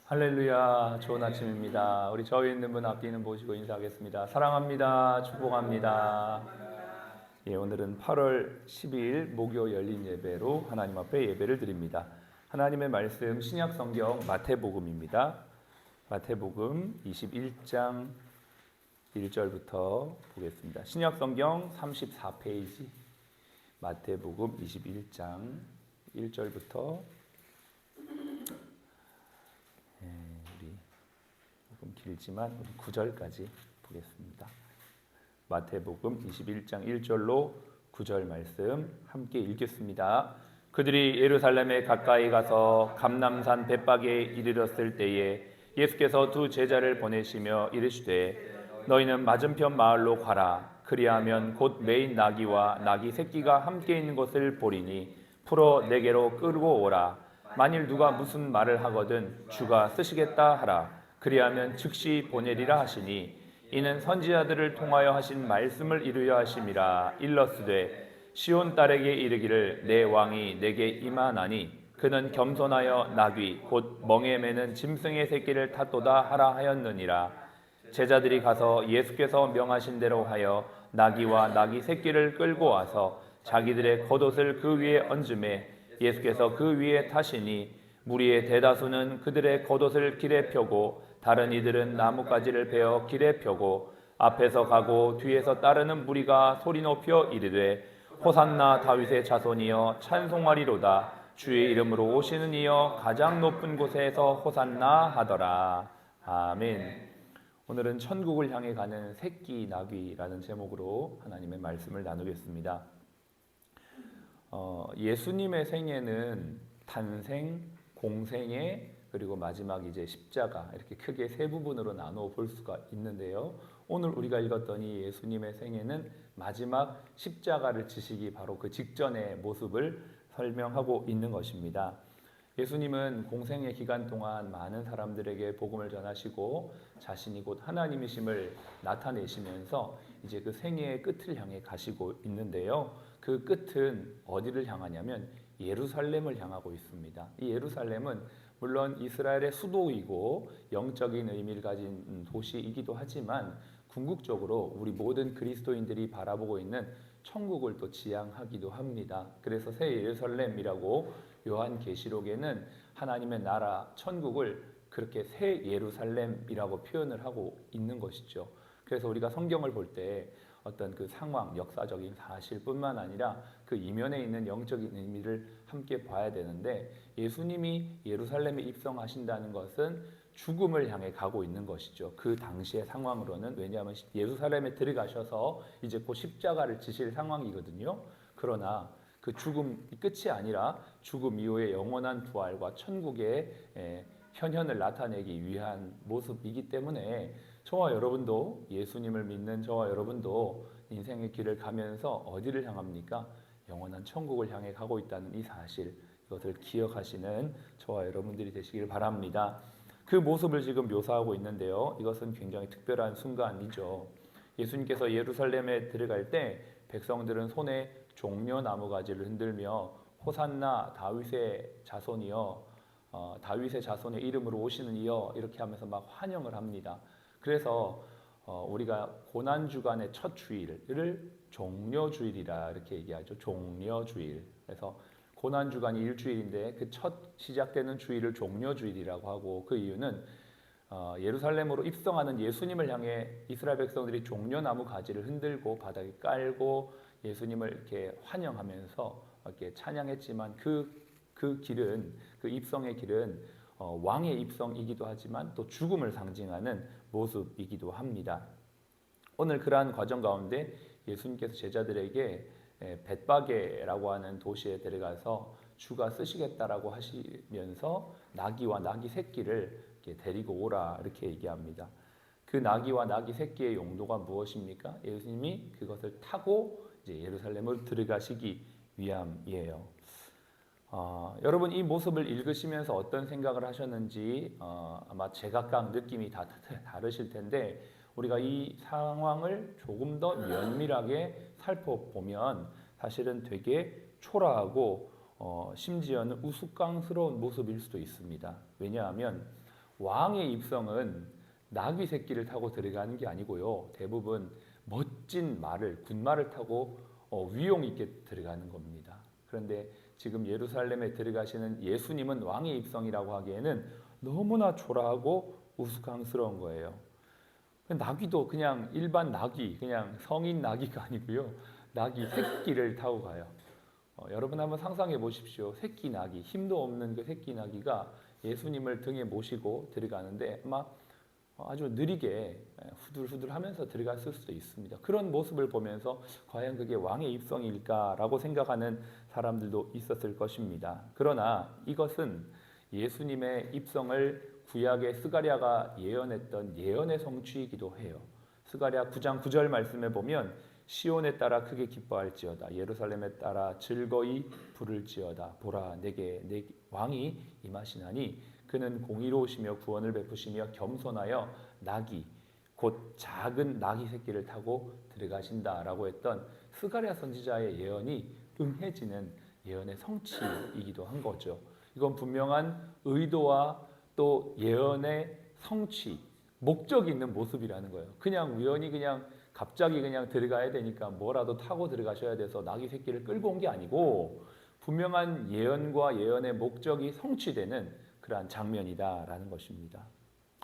할렐루야, 좋은 아침입니다. 우리 저희 있는 분 앞에 있는 모시고 인사하겠습니다. 사랑합니다. 축복합니다. 예, 오늘은 8월 12일 목요 열린 예배로 하나님 앞에 예배를 드립니다. 하나님의 말씀 신약 성경 마태복음입니다. 마태복음 21장 1절부터 보겠습니다. 신약 성경 34페이지 마태복음 21장 1절부터 조금 길지만 9절까지 보겠습니다. 마태복음 21장 1절로 9절 말씀 함께 읽겠습니다. 그들이 예루살렘에 가까이 가서 감람산 벳박에 이르렀을 때에 예수께서 두 제자를 보내시며 이르시되 너희는 맞은편 마을로 가라. 그리하면 곧 매인 나귀와 나귀 새끼가 함께 있는 것을 보리니 풀어 내게로 끌고 오라. 만일 누가 무슨 말을 하거든 주가 쓰시겠다 하라. 그리하면 즉시 보내리라 하시니 이는 선지자들을 통하여 하신 말씀을 이루려 하심이라. 일러스되 시온 딸에게 이르기를 내 왕이 내게 임하나니 그는 겸손하여 나귀 곧 멍에 매는 짐승의 새끼를 탔도다 하라 하였느니라. 제자들이 가서 예수께서 명하신 대로 하여 나귀와 나귀 새끼를 끌고 와서 자기들의 겉옷을 그 위에 얹음에 예수께서 그 위에 타시니 무리의 대다수는 그들의 겉옷을 길에 펴고 다른 이들은 나뭇가지를 베어 길에 펴고 앞에서 가고 뒤에서 따르는 무리가 소리 높여 이르되 호산나 다윗의 자손이여 찬송하리로다. 주의 이름으로 오시는 이여 가장 높은 곳에서 호산나 하더라. 아멘. 오늘은 천국을 향해 가는 새끼 나귀라는 제목으로 하나님의 말씀을 나누겠습니다. 예수님의 생애는 탄생, 공생애, 그리고 마지막 이제 십자가, 이렇게 크게 세 부분으로 나누어 볼 수가 있는데요. 오늘 우리가 읽었던 이 예수님의 생애는 마지막 십자가를 지시기 바로 그 직전의 모습을 설명하고 있는 것입니다. 예수님은 공생의 기간 동안 많은 사람들에게 복음을 전하시고 자신이 곧 하나님이심을 나타내시면서 이제 그 생애의 끝을 향해 가시고 있는데요. 그 끝은 어디를 향하냐면 예루살렘을 향하고 있습니다. 이 예루살렘은 물론 이스라엘의 수도이고 영적인 의미를 가진 도시이기도 하지만 궁극적으로 우리 모든 그리스도인들이 바라보고 있는 천국을 또 지향하기도 합니다. 그래서 새 예루살렘이라고 요한계시록에는 하나님의 나라 천국을 그렇게 새 예루살렘이라고 표현을 하고 있는 것이죠. 그래서 우리가 성경을 볼 때 어떤 그 상황, 역사적인 사실뿐만 아니라 그 이면에 있는 영적인 의미를 함께 봐야 되는데, 예수님이 예루살렘에 입성하신다는 것은 죽음을 향해 가고 있는 것이죠. 그 당시의 상황으로는. 왜냐하면 예루살렘에 들어가셔서 이제 곧 십자가를 지실 상황이거든요. 그러나 그 죽음이 끝이 아니라 죽음 이후의 영원한 부활과 천국의 현현을 나타내기 위한 모습이기 때문에 저와 여러분도, 예수님을 믿는 저와 여러분도 인생의 길을 가면서 어디를 향합니까? 영원한 천국을 향해 가고 있다는 이 사실, 이것을 기억하시는 저와 여러분들이 되시길 바랍니다. 그 모습을 지금 묘사하고 있는데요. 이것은 굉장히 특별한 순간이죠. 예수님께서 예루살렘에 들어갈 때 백성들은 손에 종려나무 가지를 흔들며 호산나 다윗의 자손이여, 다윗의 자손의 이름으로 오시는 이여, 이렇게 하면서 막 환영을 합니다. 그래서 우리가 고난주간의 첫 주일을 종려주일이라 이렇게 얘기하죠. 종려주일. 그래서 고난주간이 일주일인데 그 첫 시작되는 주일을 종려주일이라고 하고, 그 이유는 예루살렘으로 입성하는 예수님을 향해 이스라엘 백성들이 종려나무 가지를 흔들고 바닥에 깔고 예수님을 이렇게 환영하면서 이렇게 찬양했지만 그 길은, 그 입성의 길은 왕의 입성이기도 하지만 또 죽음을 상징하는 모습이기도 합니다. 오늘 그러한 과정 가운데 예수님께서 제자들에게 벳바게라고 하는 도시에 데려가서 주가 쓰시겠다라고 하시면서 나귀와 나귀 새끼를 이렇게 데리고 오라 이렇게 얘기합니다. 그 나귀와 나귀 새끼의 용도가 무엇입니까? 예수님이 그것을 타고 이제 예루살렘으로 들어가시기 위함이에요. 여러분 이 모습을 읽으시면서 어떤 생각을 하셨는지 아마 제각각 느낌이 다 다르실 텐데, 우리가 이 상황을 조금 더 면밀하게 살펴보면 사실은 되게 초라하고 심지어는 우스꽝스러운 모습일 수도 있습니다. 왜냐하면 왕의 입성은 나귀 새끼를 타고 들어가는 게 아니고요. 대부분 멋진 말을, 군말을 타고 위용 있게 들어가는 겁니다. 그런데 지금 예루살렘에 들어가시는 예수님은 왕의 입성이라고 하기에는 너무나 초라하고 우스꽝스러운 거예요. 나귀도 그냥 일반 나귀, 그냥 성인 나귀가 아니고요. 나귀 새끼를 타고 가요. 여러분 한번 상상해 보십시오. 새끼 나귀, 힘도 없는 그 새끼 나귀가 예수님을 등에 모시고 들어가는데 막 아주 느리게 후들후들하면서 들어갔을 수도 있습니다. 그런 모습을 보면서 과연 그게 왕의 입성일까라고 생각하는 사람들도 있었을 것입니다. 그러나 이것은 예수님의 입성을 구약의 스가랴가 예언했던 예언의 성취이기도 해요. 스가랴 9장 9절 말씀에 보면 시온에 따라 크게 기뻐할지어다 예루살렘에 따라 즐거이 부를지어다 보라 내게 내 왕이 임하시나니 그는 공의로우시며 구원을 베푸시며 겸손하여 나귀 곧 작은 나귀 새끼를 타고 들어가신다라고 했던 스가랴 선지자의 예언이 응해지는 예언의 성취이기도 한 거죠. 이건 분명한 의도와 또 예언의 성취, 목적이 있는 모습이라는 거예요. 그냥 우연히 그냥 갑자기 그냥 들어가야 되니까 뭐라도 타고 들어가셔야 돼서 나귀 새끼를 끌고 온 게 아니고 분명한 예언과 예언의 목적이 성취되는 그러한 장면이다라는 것입니다.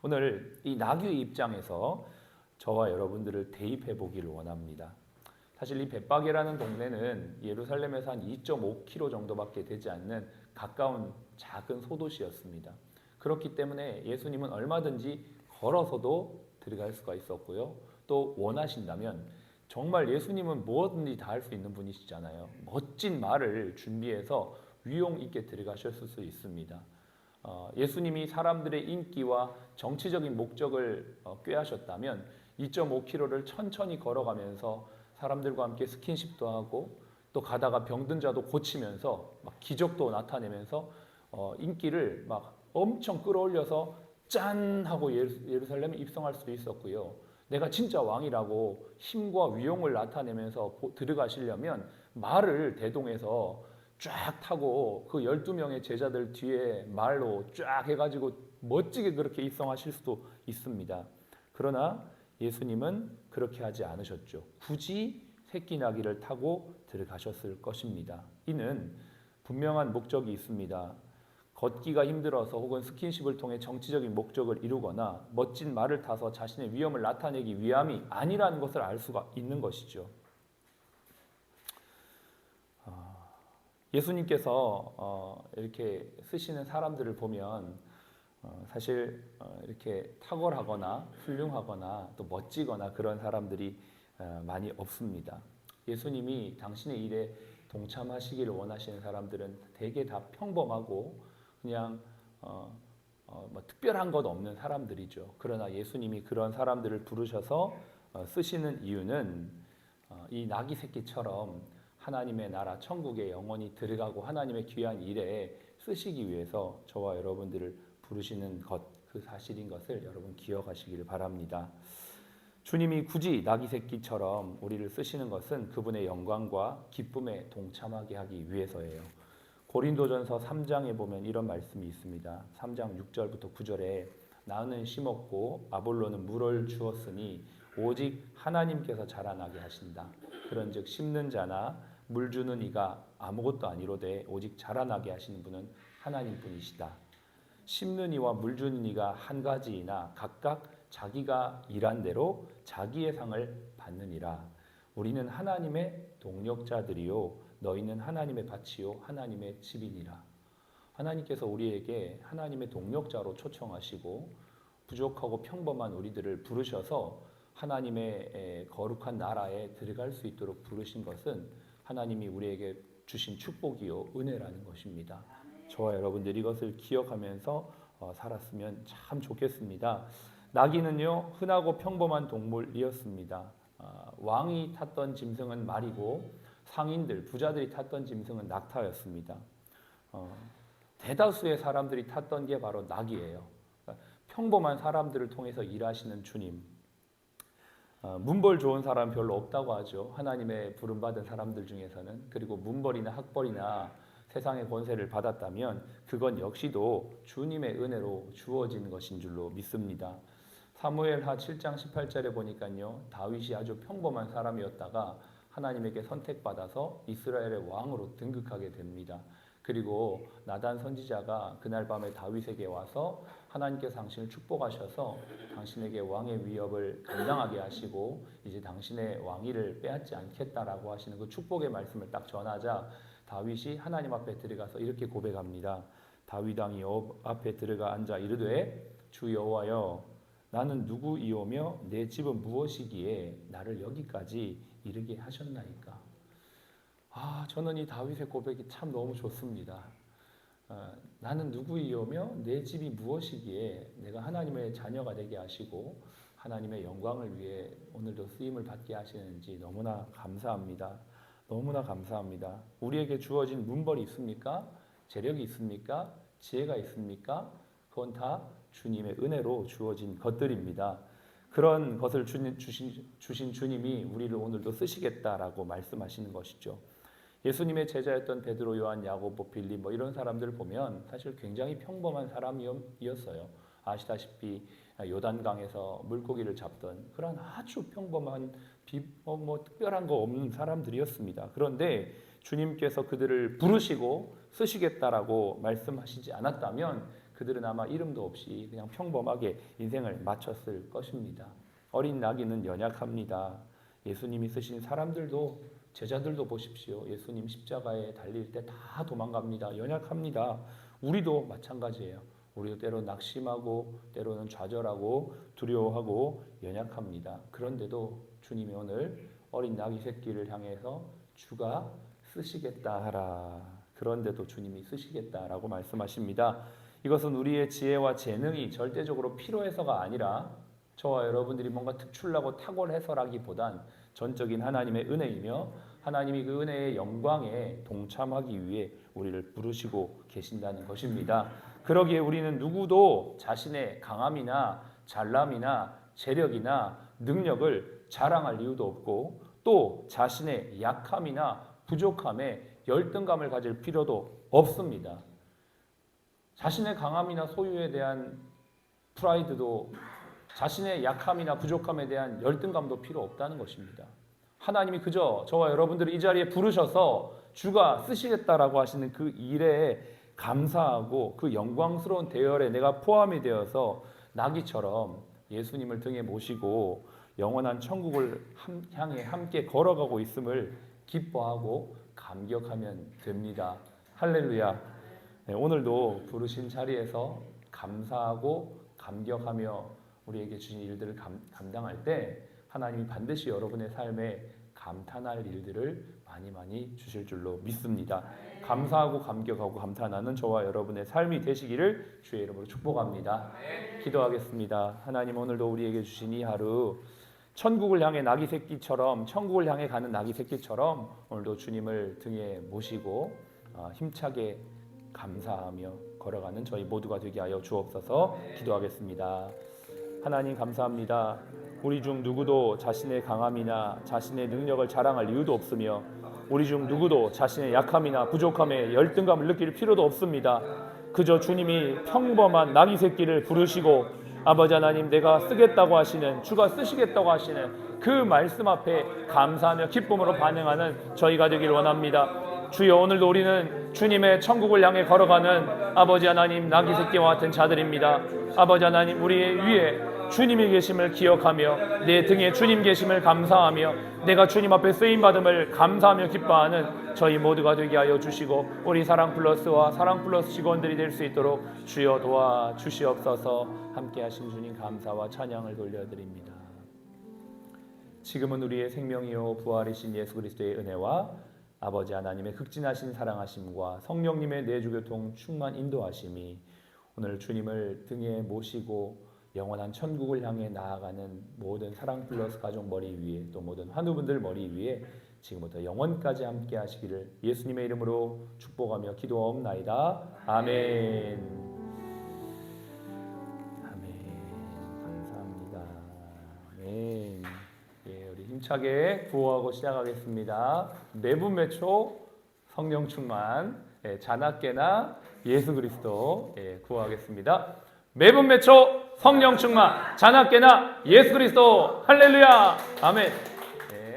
오늘 이 나귀의 입장에서 저와 여러분들을 대입해 보기를 원합니다. 사실 이 벳바게라는 동네는 예루살렘에서 한 2.5km 정도밖에 되지 않는 가까운 작은 소도시였습니다. 그렇기 때문에 예수님은 얼마든지 걸어서도 들어갈 수가 있었고요. 또 원하신다면 정말 예수님은 무엇든지 다 할 수 있는 분이시잖아요. 멋진 말을 준비해서 위용 있게 들어가셨을 수 있습니다. 예수님이 사람들의 인기와 정치적인 목적을 꾀하셨다면 2.5km를 천천히 걸어가면서 사람들과 함께 스킨십도 하고 또 가다가 병든 자도 고치면서 막 기적도 나타내면서 인기를 막 엄청 끌어올려서 짠 하고 예루살렘에 입성할 수도 있었고요. 내가 진짜 왕이라고 힘과 위용을 나타내면서 들어가시려면 말을 대동해서 쫙 타고 그 12명의 제자들 뒤에 말로 쫙 해가지고 멋지게 그렇게 입성하실 수도 있습니다. 그러나 예수님은 그렇게 하지 않으셨죠. 굳이 새끼 나귀를 타고 들어가셨을 것입니다. 이는 분명한 목적이 있습니다. 걷기가 힘들어서 혹은 스킨십을 통해 정치적인 목적을 이루거나 멋진 말을 타서 자신의 위엄을 나타내기 위함이 아니라는 것을 알 수가 있는 것이죠. 예수님께서 이렇게 쓰시는 사람들을 보면 사실 이렇게 탁월하거나 훌륭하거나 또 멋지거나 그런 사람들이 많이 없습니다. 예수님이 당신의 일에 동참하시기를 원하시는 사람들은 대개 다 평범하고 그냥 뭐 특별한 것 없는 사람들이죠. 그러나 예수님이 그런 사람들을 부르셔서 쓰시는 이유는 이 나귀 새끼처럼 하나님의 나라 천국에 영원히 들어가고 하나님의 귀한 일에 쓰시기 위해서 저와 여러분들을 부르시는 것, 그 사실인 것을 여러분 기억하시기를 바랍니다. 주님이 굳이 나귀 새끼처럼 우리를 쓰시는 것은 그분의 영광과 기쁨에 동참하게 하기 위해서예요. 고린도전서 3장에 보면 이런 말씀이 있습니다. 3장 6절부터 9절에 나는 심었고 아볼로는 물을 주었으니 오직 하나님께서 자라나게 하신다. 그런즉 심는 자나 물 주는 이가 아무것도 아니로되 오직 자라나게 하시는 분은 하나님뿐이시다. 심는 이와 물 주는 이가 한 가지이나 각각 자기가 일한 대로 자기의 상을 받느니라. 우리는 하나님의 동력자들이요 너희는 하나님의 밭이요 하나님의 집이니라. 하나님께서 우리에게 하나님의 동력자로 초청하시고 부족하고 평범한 우리들을 부르셔서 하나님의 거룩한 나라에 들어갈 수 있도록 부르신 것은 하나님이 우리에게 주신 축복이요 은혜라는 것입니다. 저와 여러분들이 이것을 기억하면서 살았으면 참 좋겠습니다. 나귀는요 흔하고 평범한 동물이었습니다. 왕이 탔던 짐승은 말이고 상인들, 부자들이 탔던 짐승은 낙타였습니다. 대다수의 사람들이 탔던 게 바로 나귀예요. 평범한 사람들을 통해서 일하시는 주님. 문벌 좋은 사람 별로 없다고 하죠. 하나님의 부름받은 사람들 중에서는. 그리고 문벌이나 학벌이나 세상의 권세를 받았다면 그건 역시도 주님의 은혜로 주어진 것인 줄로 믿습니다. 사무엘하 7장 18절에 보니까요, 다윗이 아주 평범한 사람이었다가 하나님에게 선택받아서 이스라엘의 왕으로 등극하게 됩니다. 그리고 나단 선지자가 그날 밤에 다윗에게 와서 하나님께서 당신을 축복하셔서 당신에게 왕의 위협을 감당하게 하시고 이제 당신의 왕위를 빼앗지 않겠다라고 하시는 그 축복의 말씀을 딱 전하자 다윗이 하나님 앞에 들어가서 이렇게 고백합니다. 다윗 왕이 앞에 들어가 앉아 이르되 주 여호와여 나는 누구이오며 내 집은 무엇이기에 나를 여기까지 이르게 하셨나이까. 저는 이 다윗의 고백이 참 너무 좋습니다. 나는 누구이오며 내 집이 무엇이기에 내가 하나님의 자녀가 되게 하시고 하나님의 영광을 위해 오늘도 쓰임을 받게 하시는지 너무나 감사합니다. 너무나 감사합니다. 우리에게 주어진 문벌이 있습니까? 재력이 있습니까? 지혜가 있습니까? 그건 다 주님의 은혜로 주어진 것들입니다. 그런 것을 주신 주님이 우리를 오늘도 쓰시겠다라고 말씀하시는 것이죠. 예수님의 제자였던 베드로, 요한, 야고보, 빌립 이런 사람들을 보면 사실 굉장히 평범한 사람이었어요. 아시다시피 요단강에서 물고기를 잡던 그런 아주 평범한 특별한 거 없는 사람들이었습니다. 그런데 주님께서 그들을 부르시고 쓰시겠다라고 말씀하시지 않았다면 그들은 아마 이름도 없이 그냥 평범하게 인생을 마쳤을 것입니다. 어린 나귀는 연약합니다. 예수님이 쓰신 사람들도 제자들도 보십시오. 예수님 십자가에 달릴 때 다 도망갑니다. 연약합니다. 우리도 마찬가지예요. 우리도 때로는 낙심하고 때로는 좌절하고 두려워하고 연약합니다. 그런데도 주님이 오늘 어린 나귀 새끼를 향해서 주가 쓰시겠다 하라. 그런데도 주님이 쓰시겠다라고 말씀하십니다. 이것은 우리의 지혜와 재능이 절대적으로 필요해서가 아니라 저와 여러분들이 뭔가 특출나고 탁월해서라기보단 전적인 하나님의 은혜이며 하나님이 그 은혜의 영광에 동참하기 위해 우리를 부르시고 계신다는 것입니다. 그러기에 우리는 누구도 자신의 강함이나 잘남이나 재력이나 능력을 자랑할 이유도 없고 또 자신의 약함이나 부족함에 열등감을 가질 필요도 없습니다. 자신의 강함이나 소유에 대한 프라이드도 자신의 약함이나 부족함에 대한 열등감도 필요 없다는 것입니다. 하나님이 그저 저와 여러분들을 이 자리에 부르셔서 주가 쓰시겠다라고 하시는 그 일에 감사하고 그 영광스러운 대열에 내가 포함이 되어서 나귀처럼 예수님을 등에 모시고 영원한 천국을 향해 함께 걸어가고 있음을 기뻐하고 감격하면 됩니다. 할렐루야. 오늘도 부르신 자리에서 감사하고 감격하며 우리에게 주신 일들을 감당할 때 하나님이 반드시 여러분의 삶에 감탄할 일들을 많이 주실 줄로 믿습니다. 감사하고 감격하고 감탄하는 저와 여러분의 삶이 되시기를 주의 이름으로 축복합니다. 기도하겠습니다. 하나님 오늘도 우리에게 주신 이 하루 천국을 향해 나귀 새끼처럼 천국을 향해 가는 나귀 새끼처럼 오늘도 주님을 등에 모시고 힘차게 감사하며 걸어가는 저희 모두가 되게 하여 주옵소서. 기도하겠습니다. 하나님 감사합니다. 우리 중 누구도 자신의 강함이나 자신의 능력을 자랑할 이유도 없으며 우리 중 누구도 자신의 약함이나 부족함에 열등감을 느낄 필요도 없습니다. 그저 주님이 평범한 나귀 새끼를 부르시고 아버지 하나님 내가 쓰겠다고 하시는 주가 쓰시겠다고 하시는 그 말씀 앞에 감사하며 기쁨으로 반응하는 저희가 되길 원합니다. 주여 오늘도 우리는 주님의 천국을 향해 걸어가는 아버지 하나님 나귀 새끼와 같은 자들입니다. 아버지 하나님 우리 위에 주님이 계심을 기억하며 내 등에 주님 계심을 감사하며 내가 주님 앞에 쓰임받음을 감사하며 기뻐하는 저희 모두가 되게 하여 주시고 우리 사랑플러스와 사랑플러스 직원들이 될 수 있도록 주여 도와주시옵소서. 함께 하신 주님 감사와 찬양을 돌려드립니다. 지금은 우리의 생명이요 부활이신 예수 그리스도의 은혜와 아버지 하나님의 극진하신 사랑하심과 성령님의 내주교통 충만 인도하심이 오늘 주님을 등에 모시고 영원한 천국을 향해 나아가는 모든 사랑플러스 가족 머리 위에 또 모든 환우분들 머리 위에 지금부터 영원까지 함께 하시기를 예수님의 이름으로 축복하며 기도하옵나이다. 아멘. 아멘. 감사합니다. 아멘. 예, 우리 힘차게 구호하고 시작하겠습니다. 매분 매초 성령 충만, 자나깨나 예수 그리스도 구하겠습니다. 매분 매초 성령 충만 자나깨나 예수 그리스도 할렐루야 아멘. 네,